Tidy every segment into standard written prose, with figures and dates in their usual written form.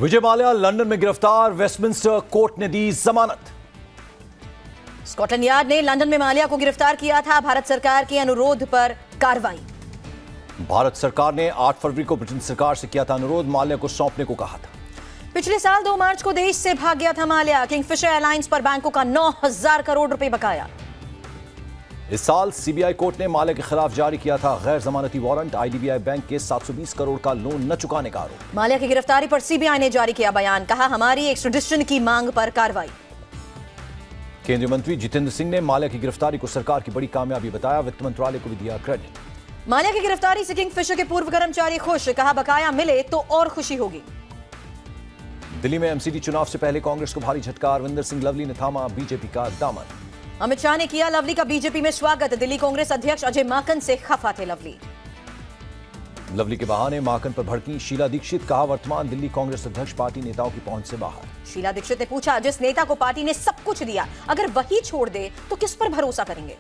Vijay Mallya London में गिरफ्तार, Westminster court ने दी जमानत। स्कॉटलैंड यार्ड ने लंदन में माल्या को गिरफ्तार किया था। भारत सरकार के अनुरोध पर कार्रवाई। भारत सरकार ने 8 फरवरी को ब्रिटेन सरकार से किया था अनुरोध, माल्या को सौंपने को कहा था। पिछले साल 2 मार्च को देश से भाग गया था माल्या। किंगफिशर एयरलाइंस पर बैंकों का 9,000 करोड़ रुपए बकाया। इस साल सीबीआई कोर्ट ने माल्या के खिलाफ जारी किया था गैर जमानती वारंट, आईडीबीआई बैंक के 720 करोड़ का लोन न चुकाने का आरोप। माल्या की गिरफ्तारी पर सीबीआई ने जारी किया बयान, कहा हमारी एक्स्ट्राडिशन की मांग पर कार्रवाई। केंद्रीय मंत्री जितेंद्र सिंह ने माल्या की गिरफ्तारी को सरकार की बड़ी कामयाबी बताया, वित्त मंत्रालय को भी दिया क्रेडिट। माल्या की गिरफ्तारी से किंगफिशर के पूर्व कर्मचारी खुश, कहा बकाया मिले तो और खुशी होगी। दिल्ली में एमसीडी चुनाव से पहले कांग्रेस को भारी झटका, अरविंदर सिंह लवली ने थामा बीजेपी का दामन। अमित शाह ने किया लवली का बीजेपी में स्वागत। दिल्ली कांग्रेस अध्यक्ष अजय माकन से खफा थे लवली। लवली के बहाने माकन पर भड़की शीला दीक्षित, कहा वर्तमान दिल्ली कांग्रेस अध्यक्ष पार्टी नेताओं की पहुंच से बाहर। शीला दीक्षित ने पूछा, जिस नेता को पार्टी ने सब कुछ दिया अगर वही छोड़ दे तो किस पर भरोसा करेंगे।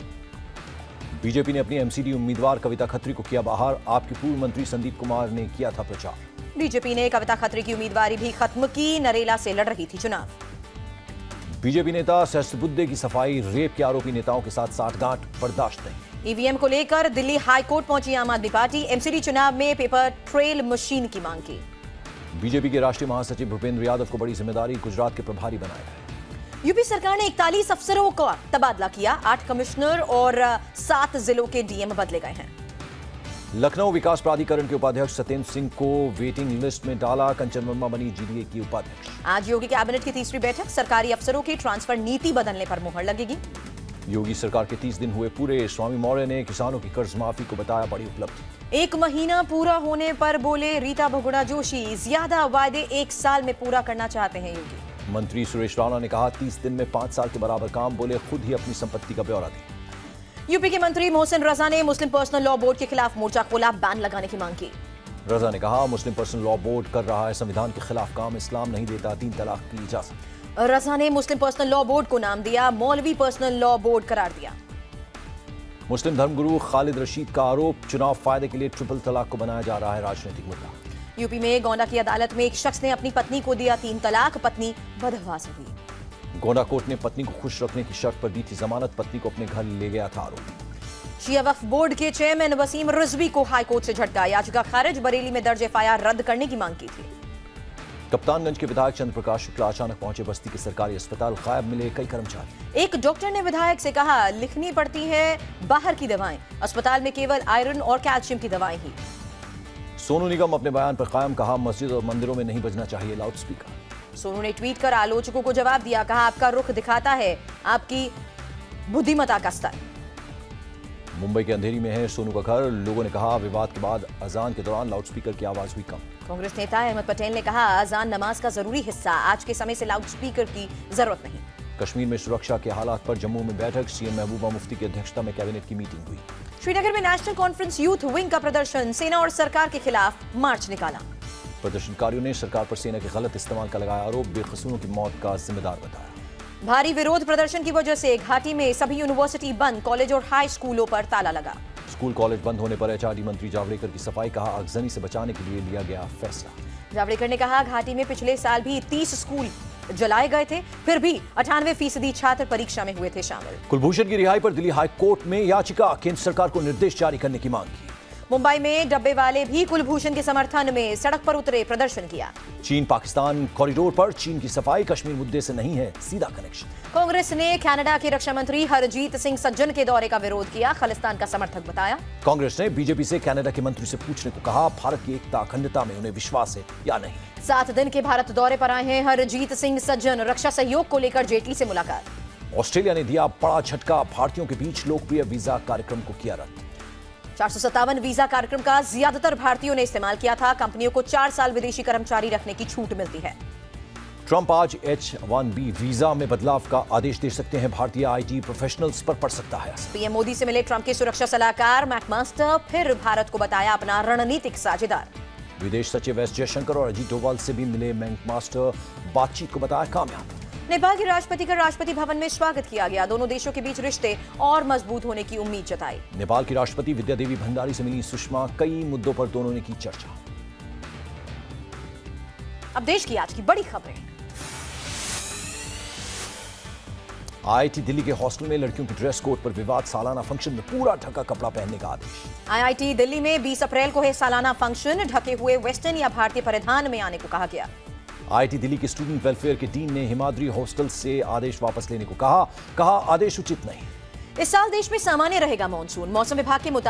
बीजेपी ने अपनी एमसीडी उम्मीदवार कविता खत्री को किया बाहर, आपके पूर्व मंत्री संदीप कुमार ने किया था प्रचार। बीजेपी ने कविता खत्री की उम्मीदवारी भी खत्म की, नरेला से लड़ रही थी चुनाव। बीजेपी नेता सहस्त्रबुद्धे की सफाई, रेप के आरोपी नेताओं के साथ साठगांठ बर्दाश्त नहीं। ईवीएम को लेकर दिल्ली हाई कोर्ट पहुंची आम आदमी पार्टी, एमसीडी चुनाव में पेपर ट्रेल मशीन की मांग की। बीजेपी के राष्ट्रीय महासचिव भूपेंद्र यादव को बड़ी जिम्मेदारी, गुजरात के प्रभारी बनाया गया। यूपी सरकार ने 41 अफसरों का तबादला किया, 8 कमिश्नर और 7 जिलों के डीएम बदले गए हैं। लखनऊ विकास प्राधिकरण के उपाध्यक्ष सत्येंद्र सिंह को वेटिंग लिस्ट में डाला, कंचन वर्मा बनी जीडीए की उपाध्यक्ष। आज योगी कैबिनेट की तीसरी बैठक, सरकारी अफसरों की ट्रांसफर नीति बदलने पर मुहर लगेगी। योगी सरकार के 30 दिन हुए पूरे, स्वामी मौर्य ने किसानों की कर्ज माफी को बताया बड़ी उपलब्धि। 1 महीना पूरा होने पर बोले रीता बहुगुणा जोशी, ज्यादा वायदे 1 साल में पूरा करना चाहते हैं योगी। मंत्री सुरेश राणा ने कहा 30 दिन में 5 साल के बराबर काम, बोले खुद ही अपनी संपत्ति का ब्यौरा दी। यूपी के मंत्री मोहसिन रजा ने मुस्लिम पर्सनल लॉ बोर्ड के खिलाफ मोर्चा खोला, बैन लगाने की मांग की। रजा ने कहा मुस्लिम पर्सनल लॉ बोर्ड कर रहा है संविधान के खिलाफ काम, इस्लाम नहीं देता 3 तलाक की इजाजत। रजा ने मुस्लिम पर्सनल लॉ बोर्ड को नाम दिया, मौलवी पर्सनल लॉ बोर्ड करार दिया। मुस्लिम धर्मगुरु खालिद रशीद का आरोप, चुनाव फायदे के लिए ट्रिपल तलाक को बनाया जा रहा है राजनीतिक मुद्दा। यूपी में गोंडा की अदालत में एक शख्स ने अपनी पत्नी को दिया 3 तलाक, पत्नी बदहवा से हुई। गोंडा कोर्ट ने पत्नी को खुश रखने की शर्त पर दी थी जमानत, पत्नी को अपने घर ले गया था आरोपी। शिया वक्फ बोर्ड के चेयरमैन वसीम रिजवी को हाईकोर्ट से झटका, याचिका खारिज, बरेली में दर्ज एफआईआर रद्द करने की मांग की थी। कप्तानगंज के विधायक चंद्र प्रकाश शुक्ला अचानक पहुंचे बस्ती के सरकारी अस्पताल, गायब मिले कई कर्मचारी। एक डॉक्टर ने विधायक से कहा लिखनी पड़ती है बाहर की दवाएं, अस्पताल में केवल आयरन और कैल्शियम की दवाएं ही। सोनू निगम अपने बयान पर कायम, कहा मस्जिद और मंदिरों में नहीं बजना चाहिए लाउडस्पीकर। सोनू ने ट्वीट कर आलोचकों को जवाब दिया, कहा आपका रुख दिखाता है आपकी बुद्धिमत्ता का स्तर। मुंबई के अंधेरी में है सोनू का घर, लोगों ने कहा विवाद के बाद अजान के दौरान लाउडस्पीकर की आवाज हुई कम। कांग्रेस नेता अहमद पटेल ने कहा अजान नमाज का जरूरी हिस्सा, आज के समय से लाउडस्पीकर की जरूरत नहीं। कश्मीर में सुरक्षा के हालात पर जम्मू में बैठक, सीएम महबूबा मुफ्ती की अध्यक्षता में कैबिनेट की मीटिंग हुई। श्रीनगर में नेशनल कॉन्फ्रेंस यूथ विंग का प्रदर्शन, सेना और सरकार के खिलाफ मार्च निकाला। प्रदर्शनकारियों ने सरकार पर सेना के गलत इस्तेमाल का लगाया आरोप, बेकसूरों की मौत का जिम्मेदार बताया। भारी विरोध प्रदर्शन की वजह से घाटी में सभी यूनिवर्सिटी बंद, कॉलेज और हाई स्कूलों पर ताला लगा। स्कूल कॉलेज बंद होने पर एचआरडी मंत्री जावड़ेकर की सफाई, कहा आगजनी से बचाने के लिए लिया गया फैसला। जावड़ेकर ने कहा घाटी में पिछले साल भी 30 स्कूल जलाए गए थे, फिर भी 98% छात्र परीक्षा में हुए थे शामिल। कुलभूषण की रिहाई पर दिल्ली हाई कोर्ट में याचिका, केंद्र सरकार को निर्देश जारी करने की मांग की। मुंबई में डब्बे वाले भी कुलभूषण के समर्थन में सड़क पर उतरे, प्रदर्शन किया। चीन पाकिस्तान कॉरिडोर पर चीन की सफाई, कश्मीर मुद्दे से नहीं है सीधा कनेक्शन। कांग्रेस ने कनाडा के रक्षा मंत्री हरजीत सिंह सज्जन के दौरे का विरोध किया, खालिस्तान का समर्थक बताया। कांग्रेस ने बीजेपी से कनाडा के मंत्री से पूछने को कहा भारत की एकता अखंडता में उन्हें विश्वास है या नहीं। 7 दिन के भारत दौरे पर आए हैं हरजीत सिंह सज्जन, रक्षा सहयोग को लेकर जेटली से मुलाकात। ऑस्ट्रेलिया ने दिया बड़ा झटका, भारतीयों के बीच लोकप्रिय वीजा कार्यक्रम को किया रद्द। 457 वीजा कार्यक्रम का ज्यादातर भारतीयों ने इस्तेमाल किया था, कंपनियों को 4 साल विदेशी कर्मचारी रखने की छूट मिलती है। ट्रंप आज H-1B वीजा में बदलाव का आदेश दे सकते हैं, भारतीय आईटी प्रोफेशनल्स पर पड़ सकता है। पीएम मोदी से मिले ट्रंप के सुरक्षा सलाहकार मैकमास्टर, फिर भारत को बताया अपना रणनीतिक साझेदार। विदेश सचिव एस जयशंकर और अजीत डोभाल से भी मिले मैकमास्टर, बातचीत को बताया कामयाब। नेपाल के राष्ट्रपति का राष्ट्रपति भवन में स्वागत किया गया, दोनों देशों के बीच रिश्ते और मजबूत होने की उम्मीद जताई। नेपाल की राष्ट्रपति विद्या देवी भंडारी से मिली सुषमा, कई मुद्दों पर दोनों ने की चर्चा। अब देश की आज की बड़ी खबरें। आईआईटी दिल्ली के हॉस्टल में लड़कियों की ड्रेस कोड पर विवाद, सालाना फंक्शन में पूरा ढका कपड़ा पहनने का आदेश। आईआईटी दिल्ली में 20 अप्रैल को है सालाना फंक्शन, ढके हुए वेस्टर्न या भारतीय परिधान में आने को कहा गया। आईआईटी दिल्ली के स्टूडेंट वेलफेयर के डीन ने हिमाद्री हॉस्टल से आदेश वापस लेने को कहा आदेश उचित नहीं। इस साल देश में सामान्य रहेगा मॉनसून, मौसम विभाग के मुताबिक